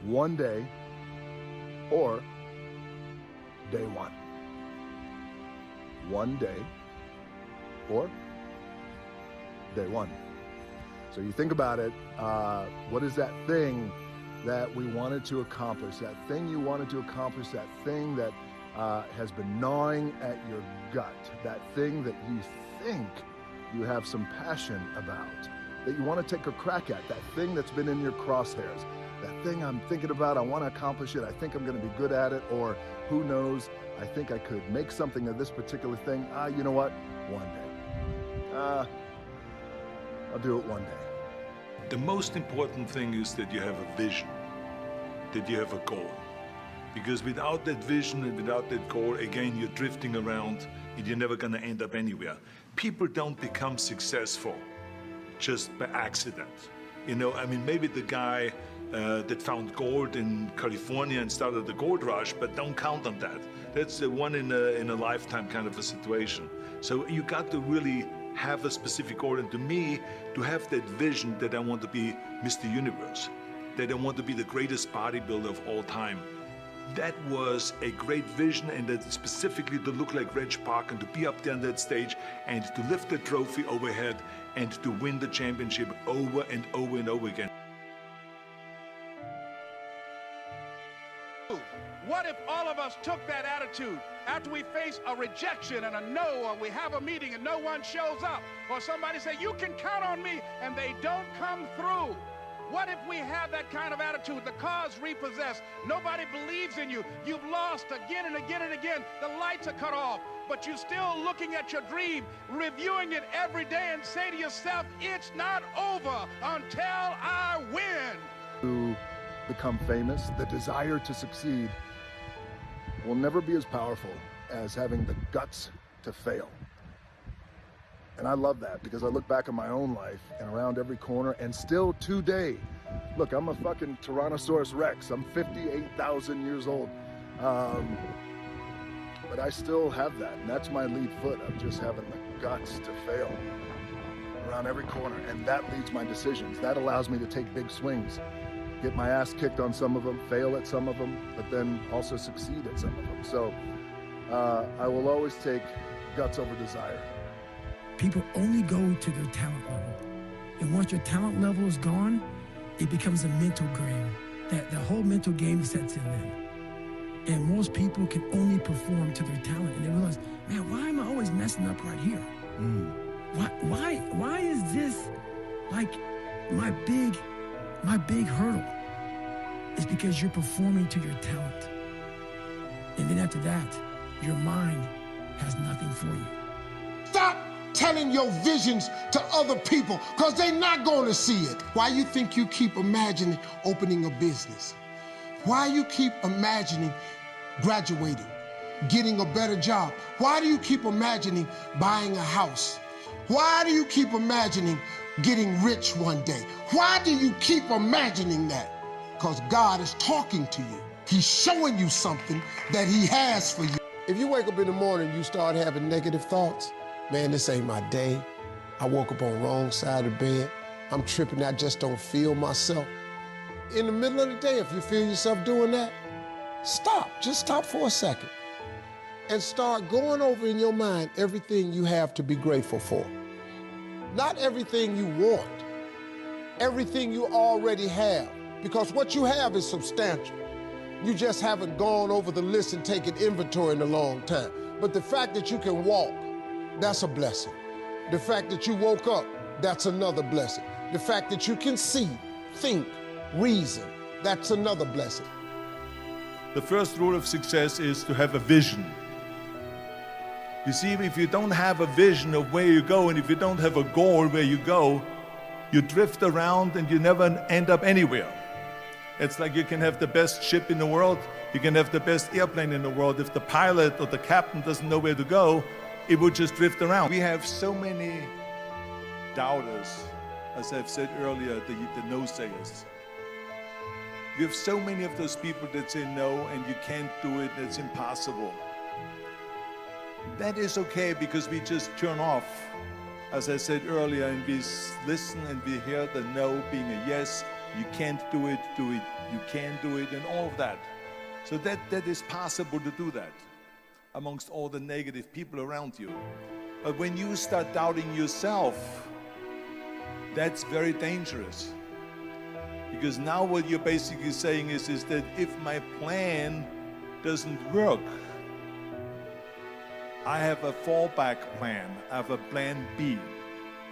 one day or day one. One day or day one. So you think about it, what is that thing that we wanted to accomplish, that thing you wanted to accomplish, that thing that has been gnawing at your gut, that thing that you think you have some passion about, that you want to take a crack at, that thing that's been in your crosshairs, that thing I'm thinking about, I want to accomplish it, I think I'm going to be good at it, or who knows, I think I could make something of this particular thing. You know what? One day. I'll do it one day. The most important thing is that you have a vision, that you have a goal. Because without that vision and without that goal, again, you're drifting around and you're never gonna end up anywhere. People don't become successful just by accident. You know, I mean, maybe the guy that found gold in California and started the gold rush, but don't count on that. That's the one in a lifetime kind of a situation. So you got to really have a specific goal, and to me, to have that vision that I want to be Mr. Universe, that I want to be the greatest bodybuilder of all time. That was a great vision, and that specifically to look like Reg Park and to be up there on that stage and to lift the trophy overhead and to win the championship over and over and over again. What if all of us took that attitude after we face a rejection and a no, or we have a meeting and no one shows up, or somebody say, you can count on me, and they don't come through? What if we have that kind of attitude? The car's repossessed. Nobody believes in you. You've lost again and again and again. The lights are cut off, but you're still looking at your dream, reviewing it every day, and say to yourself, it's not over until I win. To become famous, the desire to succeed will never be as powerful as having the guts to fail. And I love that, because I look back at my own life and around every corner, and still today, look, I'm a fucking Tyrannosaurus Rex. I'm 58,000 years old. But I still have that, and that's my lead foot of just having the guts to fail around every corner. And that leads my decisions. That allows me to take big swings, get my ass kicked on some of them, fail at some of them, but then also succeed at some of them. So I will always take guts over desire. People only go to their talent level. And once your talent level is gone, it becomes a mental game. That the whole mental game sets in then. And most people can only perform to their talent, and they realize, man, why am I always messing up right here? Why is this like my big hurdle? It's because you're performing to your talent. And then after that, your mind has nothing for you. Stop telling your visions to other people, because they're not going to see it. Why you think you keep imagining opening a business? Why you keep imagining graduating, getting a better job? Why do you keep imagining buying a house? Why do you keep imagining getting rich one day? Why do you keep imagining that? Because God is talking to you. He's showing you something that he has for you. If you wake up in the morning and you start having negative thoughts, man, this ain't my day. I woke up on the wrong side of the bed. I'm tripping, I just don't feel myself. In the middle of the day, if you feel yourself doing that, stop. Just stop for a second and start going over in your mind everything you have to be grateful for. Not everything you want, everything you already have, because what you have is substantial. You just haven't gone over the list and taken inventory in a long time. But the fact that you can walk, that's a blessing. The fact that you woke up, that's another blessing. The fact that you can see, think, reason, that's another blessing. The first rule of success is to have a vision. You see, if you don't have a vision of where you go, and if you don't have a goal where you go, you drift around and you never end up anywhere. It's like you can have the best ship in the world, you can have the best airplane in the world. If the pilot or the captain doesn't know where to go, it would just drift around. We have so many doubters, as I've said earlier, the no-sayers. We have so many of those people that say no, and you can't do it, it's impossible. That is okay, because we just turn off, as I said earlier, and we listen and we hear the no being a yes, You can't do it, you can do it, and all of that. So that is possible to do that amongst all the negative people around you. But when you start doubting yourself, that's very dangerous. Because now what you're basically saying is that if my plan doesn't work, I have a fallback plan, I have a plan B.